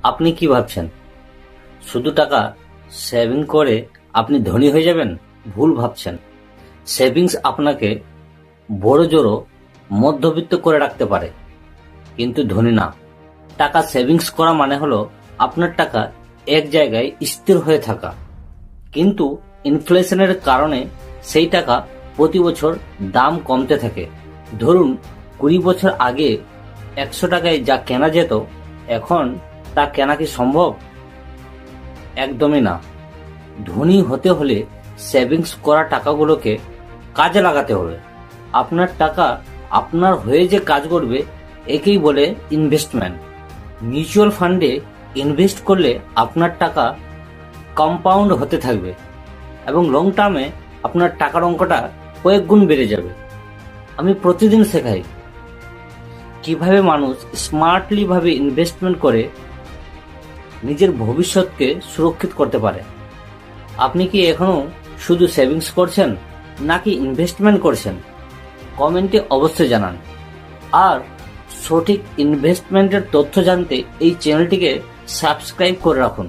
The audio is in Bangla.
আপনি কি ভাবছেন শুধু টাকা সেভিং করে আপনি ধনী হয়ে যাবেন? ভুল ভাবছেন। সেভিংস আপনাকে বড় জোড়ো মধ্যবিত্ত করে রাখতে পারে, কিন্তু ধনী না। টাকা সেভিংস করা মানে হলো আপনার টাকা এক জায়গায় স্থির হয়ে থাকা, কিন্তু ইনফ্লেশনের কারণে সেই টাকা প্রতি বছর দাম কমতে থাকে। ধরুন 20 বছর আগে 100 টাকায় যা কেনা যেত, এখন তা কেনা কি সম্ভব? একদমই না। ধনী হতে হলে সেভিংস করা টাকাগুলোকে কাজে লাগাতে হবে। আপনার টাকা আপনার হয়ে যে কাজ করবে, একেই বলে ইনভেস্টমেন্ট। মিউচুয়াল ফান্ডে ইনভেস্ট করলে আপনার টাকা কম্পাউন্ড হতে থাকবে এবং লং টার্মে আপনার টাকার অঙ্কটা কয়েক গুণ বেড়ে যাবে। আমি প্রতিদিন শেখাই কিভাবে মানুষ স্মার্টলি ভাবে ইনভেস্টমেন্ট করে নিজের ভবিষ্যৎকে সুরক্ষিত করতে পারে। আপনি কি এখনো শুধু সেভিংস করছেন নাকি ইনভেস্টমেন্ট করছেন? কমেন্টে অবশ্যই জানান। আর সঠিক ইনভেস্টমেন্টের তথ্য জানতে এই চ্যানেলটিকে সাবস্ক্রাইব করে রাখুন।